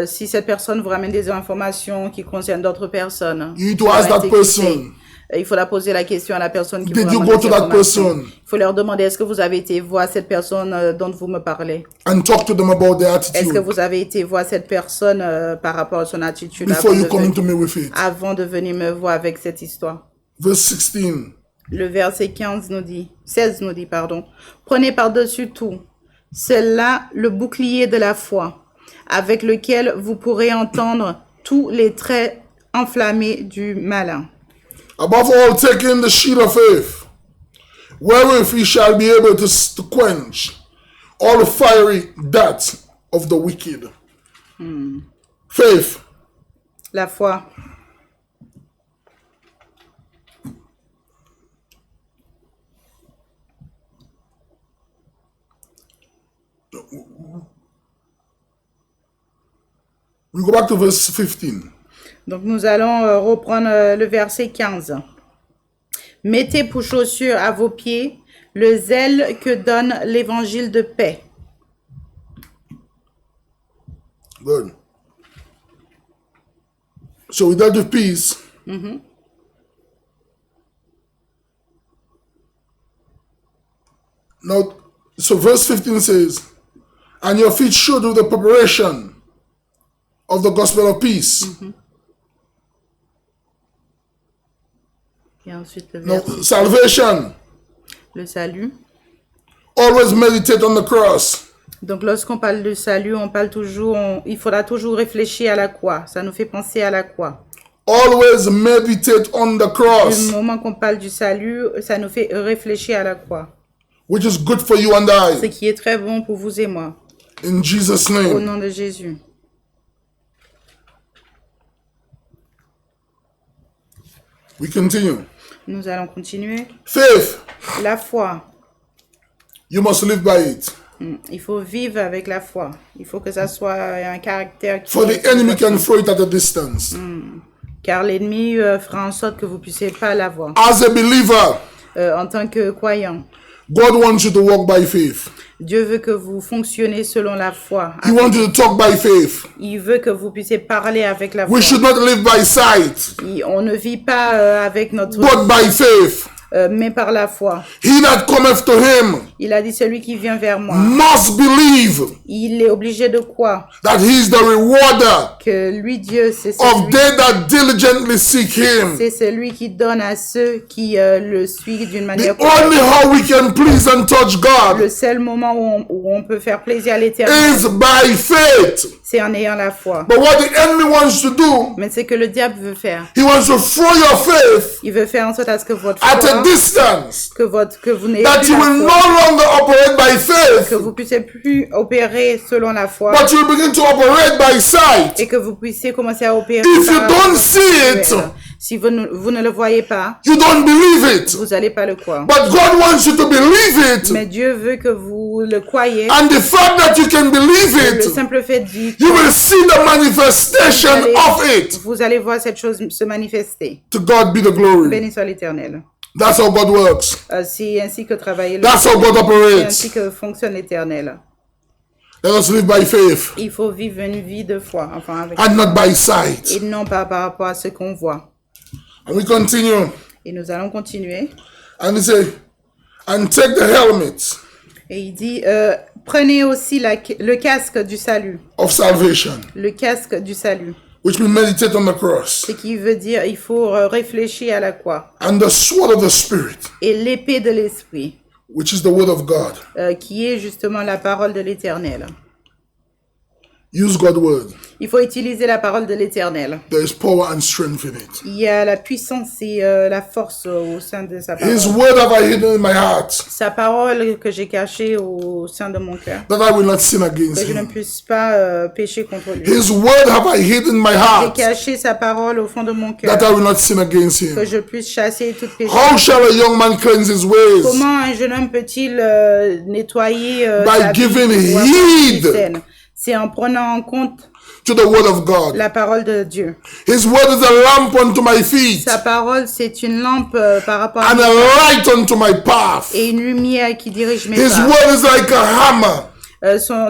Si cette personne vous ramène des informations qui concernent d'autres personnes, you need to ask that intégrité, person, il faudra poser la question à la personne qui did vous you ramène go des to that informations. person Il faut leur demander, est-ce que vous avez été voir cette personne dont vous me parlez? and talk to them about their Est-ce que attitude vous avez été voir cette personne par rapport à son attitude before you come to me with it. avant de venir me voir avec cette histoire? Verse 16. Le verset 16 nous dit, prenez par-dessus tout, cela le bouclier de la foi, avec lequel vous pourrez entendre tous les traits enflammés du malin. Above all, take in the shield of faith, wherewith ye shall be able to quench all the fiery darts of the wicked. Faith. La foi. We go back to verse 15. Donc nous allons reprendre le verset 15. Mettez pour chaussure à vos pieds le zèle que donne l'évangile de paix. Good. So we dealt with peace. Now, so verse 15 says, and your feet shod with the preparation of the gospel of peace. Et ensuite le Now, verset, salvation. le salut. Always meditate on the cross. Donc lorsqu'on parle de salut, on parle toujours, il faudra toujours réfléchir à la croix. Ça nous fait penser à la croix. Always meditate on the Du cross, moment qu'on parle du salut, ça nous fait réfléchir à la croix. which is good for you and Ce I. qui est très bon pour vous et moi. In Jesus' Au name. nom de Jésus. We continue. Nous allons continuer. Faith. La foi. You must live by it. Il faut vivre avec la foi. Il faut que ça soit un caractère qui... For the enemy can throw it at a distance. Car l'ennemi fera en sorte que vous ne puissiez pas l'avoir. As a believer, En tant que croyant, God wants you to walk by faith. Dieu veut que vous fonctionnez selon la foi. He wants you to talk by faith. Il veut que vous puissiez parler avec la foi. We should not live by sight, On ne vit pas avec notre... but by faith. mais par la foi. He that cometh to him Il a dit, celui qui vient vers moi, must believe il est obligé de quoi? that he is the rewarder Que lui, Dieu, c'est of celui, they that diligently seek him. c'est celui qui donne à ceux qui le suivent d'une The manière only how we can please and touch Le God seul moment où on peut faire plaisir à l'Éternel, is by faith. c'est en ayant la foi. But what the enemy wants to do, Mais c'est que le diable veut faire. he wants to throw your faith Il veut faire en sorte à ce que votre at a foi, distance, que vous n'ayez that plus you la will no foi, longer operate by que faith, vous puissiez plus opérer selon la foi, but you will begin to operate by sight. et que vous puissiez commencer à opérer If you par don't see it, spirituel. Si vous ne le voyez pas, you don't believe it. vous n'allez pas le croire. But God wants you to believe it. Mais Dieu veut que vous le croyez. And the fact that you can believe Le it, simple fait d'y you will see the manifestation of it. vous allez voir cette chose se manifester. To God be the glory. Béni soit l'Éternel. That's how God works. C'est ainsi que travaille That's how God c'est operates. ainsi que fonctionne l'Éternel. Let us live by faith Il faut vivre une vie de foi, enfin avec and not by sight. et non pas par rapport à ce qu'on voit. And we continue. Et nous allons continuer. And he say, and take the helmet Et il dit, prenez aussi le casque du salut. of salvation, Le casque du salut. which we meditate on the cross, Ce qui veut dire, il faut réfléchir à la croix. and the sword of the Spirit, Et l'épée de l'esprit, which is the word of God. qui est justement la parole de l'Éternel. Use God's word. Il faut utiliser la parole de l'Éternel. There is power and strength in it. Il y a la puissance et la force au sein de sa parole. His word have I hidden in my heart, Sa parole que j'ai cachée au sein de mon cœur. that I will not sin against Que je ne him. puisse pas pécher contre lui. His word have I hidden in my J'ai heart, caché sa parole au fond de mon cœur. that I will not sin against Que him. je puisse chasser toute péché. How shall a young man cleanse his ways? Comment un jeune homme peut-il nettoyer By sa vie giving pour avoir une vie heed saine? C'est en prenant en compte to the word of God. la parole de Dieu. His word is a lamp unto my feet Sa parole, c'est une lampe par rapport and à a light unto my path. et une lumière qui dirige mes His pas. word is like a hammer.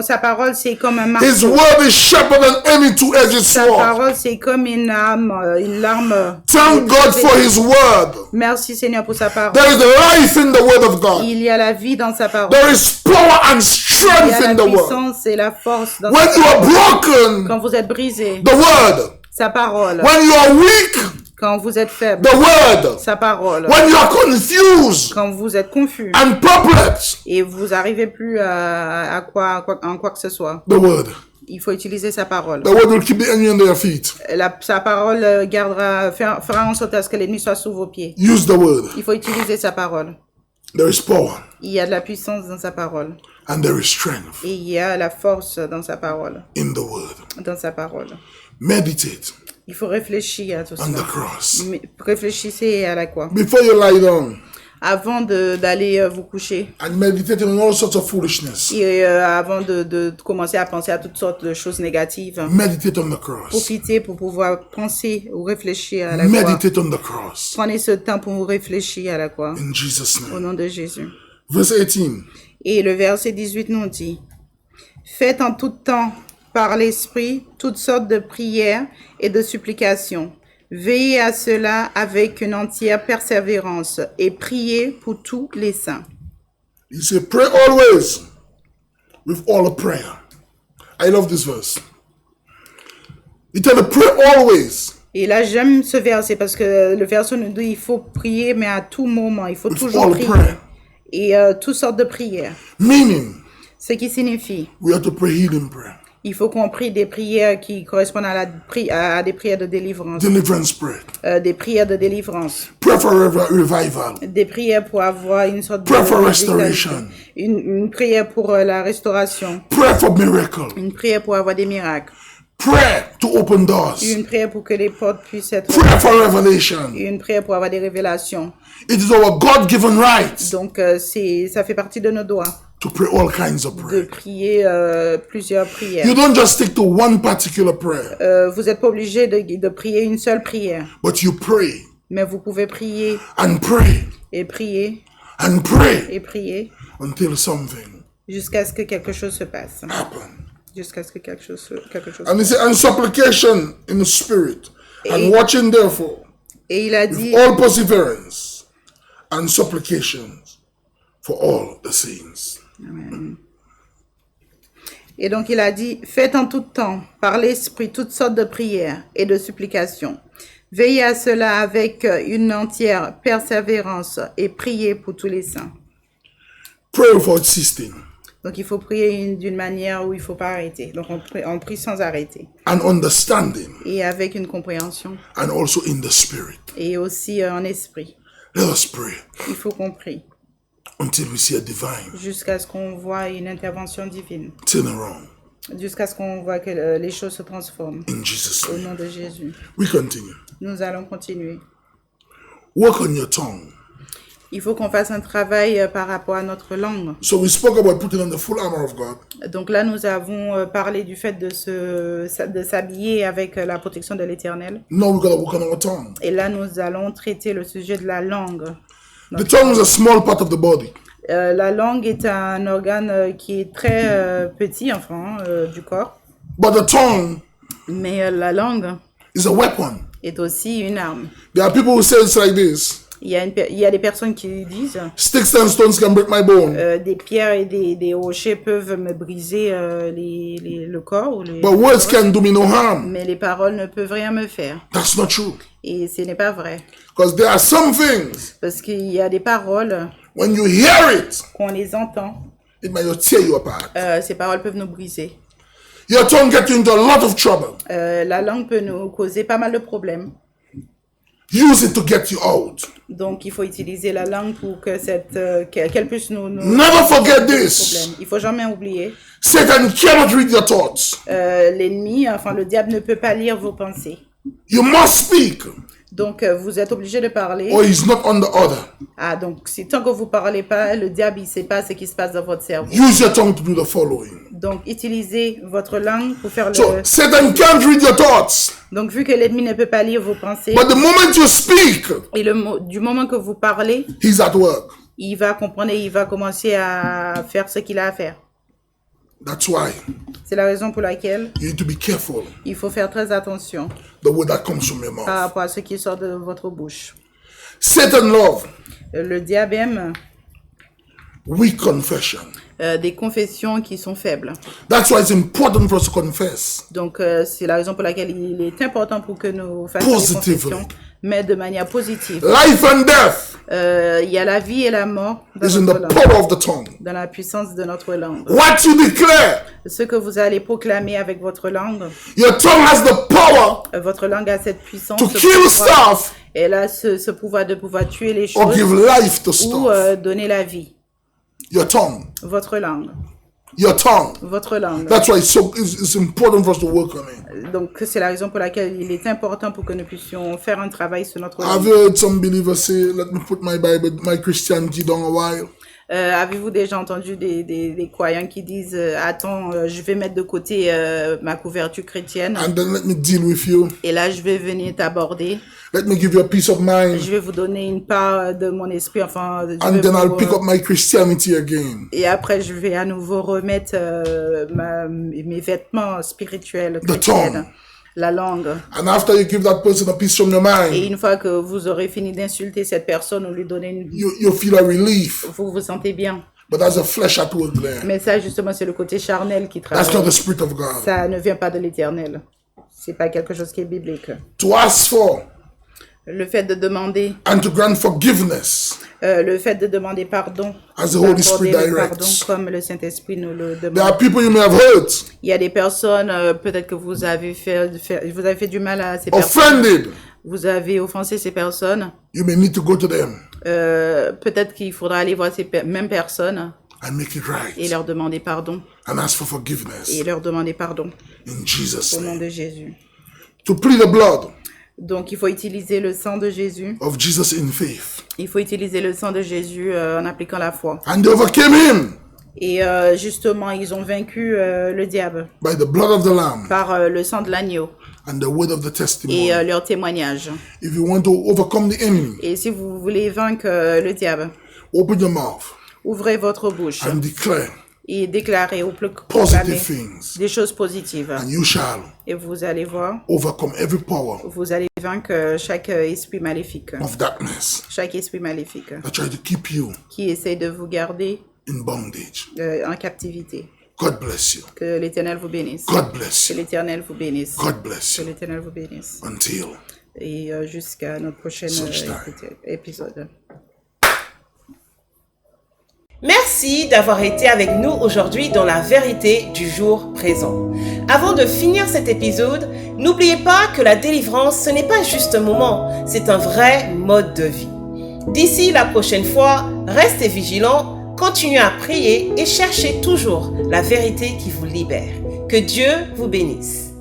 Sa parole, c'est comme un His marteau. word is sharper than any two-edged Sa sword. parole, c'est comme une larme. Thank God for his word. Merci Seigneur pour sa parole. There is life in the word of God. Il y a la vie dans sa parole. There is power and Il y strength a in la the word. puissance et la force dans When sa you are parole. broken, Quand vous êtes brisé, the word. sa parole. When you are weak, Quand vous êtes faible, the word. sa parole. When you are confused Quand vous êtes confus and perplexed, et vous n'arrivez plus en quoi que ce soit, the word. il faut utiliser sa parole. The word will keep the enemy on their feet. Sa parole fera en sorte à ce que l'ennemi soit sous vos pieds. Use the word. Il faut utiliser sa parole. There is power Il y a de la puissance dans sa parole. and there is strength Et il y a la force dans sa parole. in the word. Dans sa parole. Meditate Il faut réfléchir à tout on the cela. cross. Réfléchissez à la croix. Before you lie down Avant d'aller vous coucher. and meditate on all sorts of foolishness, Et avant de commencer à penser à toutes sortes de choses négatives. meditate on the cross. Profitez pour pouvoir penser ou réfléchir à la croix. Meditate on the cross. Prenez ce temps pour vous réfléchir à la croix. In Jesus' Au name. nom de Jésus. Verse 18. Et le verset 18 nous dit, « Faites en tout temps par l'Esprit toutes sortes de prières et de supplications. Veillez à cela avec une entière persévérance et priez pour tous les saints. » He said, pray always with all the prayer. I love this verse. He tell you, pray always Et là, j'aime ce verset parce que le verset nous dit, il faut prier, mais à tout moment, il faut with toujours all prier. prayer. Et toutes sortes de prières. Meaning, Ce qui signifie, we have to pray healing prayer, il faut qu'on prie des prières qui correspondent à des prières de délivrance. deliverance prayer, Des prières de délivrance. pray for revival, Des prières pour avoir une sorte Pray for de restoration. une prière pour la restauration. pray for miracle, Une prière pour avoir des miracles. pray to open doors, Une prière pour que les portes puissent être pray for revelation. une prière pour avoir des révélations. It is our God-given right Donc, ça fait partie de nos droits to pray all kinds of de prayer. prier plusieurs prières. You don't just stick to one particular prayer, Vous n'êtes pas obligé de prier une seule prière, but you pray mais vous pouvez prier and pray et prier and pray et prier until something jusqu'à ce que quelque chose se passe. happens. Jusqu'à ce que quelque chose And he said, and supplication in the spirit, and Et- watching therefore Et il a with dit, all perseverance and supplications for all the saints. Et donc il a dit, faites en tout temps, par l'Esprit, toutes sortes de prières et de supplications. Veillez à cela avec une entière persévérance et priez pour tous les saints. Pray without ceasing Donc il faut prier d'une manière où il ne faut pas arrêter. Donc on prie sans arrêter. and understanding Et avec une compréhension. and also in the spirit. Et aussi en esprit. Let us pray Il faut qu'on prie until we see a divine jusqu'à ce qu'on voit une intervention divine. turnaround Jusqu'à ce qu'on voit que les choses se transforment. in Jesus' Au name. nom de Jésus. We continue. Nous allons continuer. Work on your tongue. Il faut qu'on fasse un travail par rapport à notre langue. So we spoke about putting on the full armor of God. Donc là, nous avons parlé du fait de s'habiller avec la protection de l'Éternel. Now we gotta work on our tongue. Et là, nous allons traiter le sujet de la langue. The tongue is a small part of the body, La langue est un organe qui est très petit, enfin, du corps. but the tongue Mais la langue is a weapon. est aussi une arme. There are people who say it's like this. Il y a des personnes qui disent Sticks and stones can break my bone, des pierres et des rochers peuvent me briser le corps. but words can do me no harm. Mais les paroles ne peuvent rien me faire. That's not true. Et ce n'est pas vrai. Because there are some things, Parce qu'il y a des paroles, when you hear it, qu'on les entend, it might just tear you apart. ces paroles peuvent nous briser. Your tongue gets you into a lot of trouble. La langue peut nous causer pas mal de problèmes. Use it to get you out. Donc, il faut utiliser la langue pour que qu'elle puisse nous Never forget this. problèmes. Il faut jamais oublier. Satan cannot read your thoughts. L'ennemi, enfin le diable ne peut pas lire vos pensées. You must speak, Donc, vous êtes obligé de parler. or he's not on the order. Ah, donc, tant que vous parlez pas, le diable, il sait pas ce qui se passe dans votre cerveau. Use your tongue to do the following. Donc, utilisez votre langue pour faire So Satan can't read your thoughts, Donc, vu que l'ennemi ne peut pas lire vos pensées, but the moment you speak, et du moment que vous parlez, he's at work. il va comprendre et il va commencer à faire ce qu'il a à faire. That's why C'est la raison pour laquelle you need to be careful il faut faire très attention the word that comes from your par mouth. rapport à ce qui sort de votre bouche. Satan love Le diable aime weak confession. des confessions qui sont faibles. That's why it's important for us to confess Donc, c'est la raison pour laquelle il est important pour que nous fassions des Positively. confessions, mais de manière positive. life and death Il y a la vie et la mort dans is in notre the langue, power of the tongue. dans la puissance de notre langue. What you declare, Ce que vous allez proclamer avec votre langue, your tongue has the power votre langue a cette puissance, to ce kill pouvoir, stuff elle a ce pouvoir de pouvoir tuer les or choses give life to ou stuff. donner la vie. Your tongue, Votre langue, your tongue. votre langue. That's why it's important for us to work on it. Donc, c'est la raison pour laquelle il est important pour que nous puissions faire un travail sur notre I've langue. heard some believers say, let me put my Bible, my Christianity down a while. Avez-vous déjà entendu des croyants qui disent attends, je vais mettre de côté ma couverture chrétienne And then let me deal with you. et là je vais venir t'aborder. Let me give you a peace of mind. Je vais vous donner une part de mon esprit, enfin, je And vais then I'll vous- pick up my Christianity again. et après je vais à nouveau remettre mes vêtements spirituels The chrétiens, tongue. la langue. And after you give that person a peace from your Et mind, une fois que vous aurez fini d'insulter cette personne ou lui donner une... you feel a relief. Vous vous sentez bien. But that's the flesh at work there. Mais ça, justement, c'est le côté charnel qui That's not travaille. the Spirit of God. Ça ne vient pas de l'Éternel. C'est pas quelque chose qui est biblique. To ask for Le fait de demander, and to grant forgiveness le fait de demander pardon, as the Holy d'accorder Spirit le pardon directs. comme le Saint-Esprit nous le There demande. are people you may have hurt, Il y a des personnes, peut-être que vous avez fait du mal à ces personnes. offended. Vous avez offensé ces personnes. You may need to go to them Peut-être qu'il faudra aller voir ces mêmes personnes and make it et right leur demander pardon. and ask for forgiveness Et leur demander pardon in Jesus' au nom name. de Jésus. To plead the blood Donc, il faut utiliser le sang de Jésus. of Jesus in faith. Il faut utiliser le sang de Jésus en appliquant la foi. And they overcame him Et justement, ils ont vaincu le diable by the blood of the Lamb par le sang de l'agneau and the word of the et testimony. leur témoignage. If you want to overcome the enemy, Et si vous voulez vaincre le diable, open your mouth ouvrez votre bouche and declare et déclarer ou proclamer positive things, des choses positives. and you shall Et vous allez voir, overcome every power vous allez vaincre chaque esprit maléfique, of darkness chaque esprit maléfique that try to keep you qui essaie de vous garder in bondage. en captivité. God bless you. Que l'Éternel vous bénisse. God bless Que you. l'Éternel vous bénisse. God bless Que you. l'Éternel vous bénisse. Until Et jusqu'à notre prochain Such time. épisode. Merci d'avoir été avec nous aujourd'hui dans la vérité du jour présent. Avant de finir cet épisode, n'oubliez pas que la délivrance, ce n'est pas juste un moment, c'est un vrai mode de vie. D'ici la prochaine fois, restez vigilants, continuez à prier et cherchez toujours la vérité qui vous libère. Que Dieu vous bénisse.